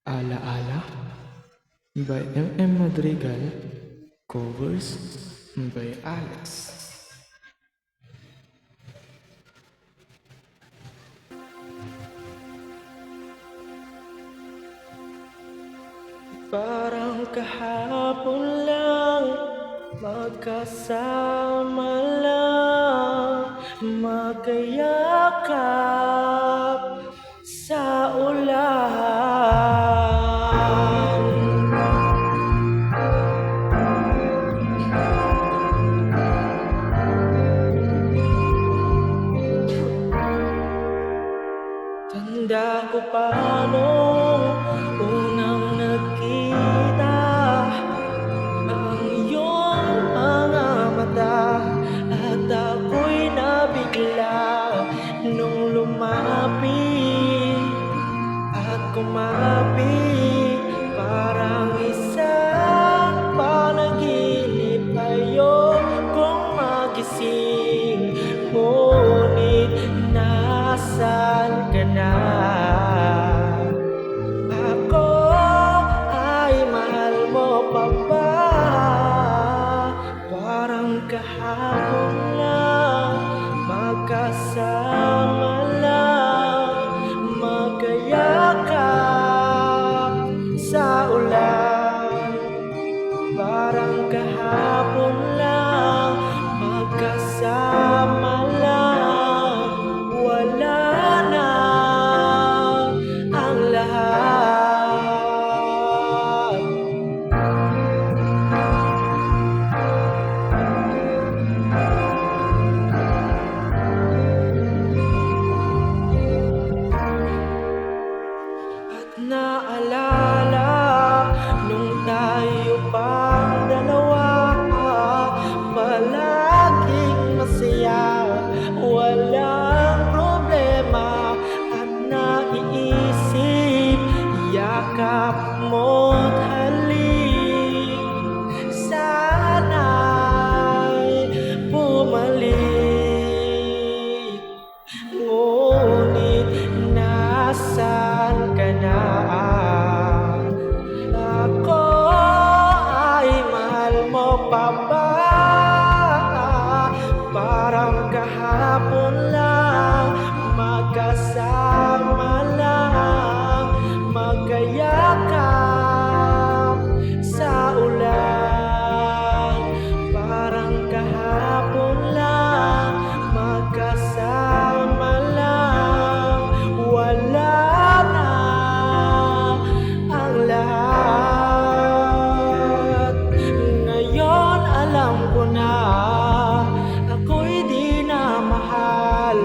Ala-ala by M.M. Madrigal, covers by Alex. Parang kahapon lang, magkasama lang, magkayakap sa ulan. Tanda ko pa nung unang nagkita ang iyong mga mata, at ako'y nabigla nung lumapit at kumapit. Parang isang panaginip, ayokong magising, ngunit nasaan ka na? Ako ay mahal mo pa ba? Parang kahapon lang, magkasama lang, magkayakap sa ulan. Parang kahapon lang, magkasama lang, wala na ang lahat. At naalala nung tayo pang dalawa, palaging masaya, walang problema. At naiisip, yakap mo't halik, sana'y bumalik. Ngunit nasaan ka na? Ako ay mahal mo pa ba? Parang kahapon lang, magkasama lang, magkayakap sa ulan. Parang kahapon lang, magkasama lang, wala na ang lahat. Ngayon alam ko na, ako'y di na mahal.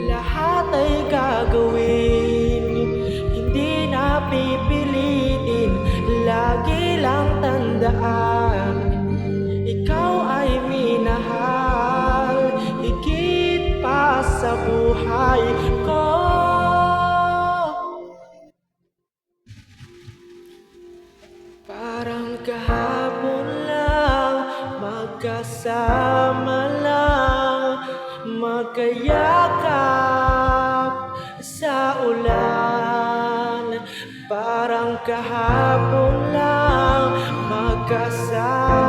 Lahat ay gagawin, hindi na pipilitin. Lagi lang tandaan, ikaw ay minahal higit pa sa buhay ko. Parang kahapon lang, magkasama lang, magkayakap sa ulan. Parang kahapon lang, magkasama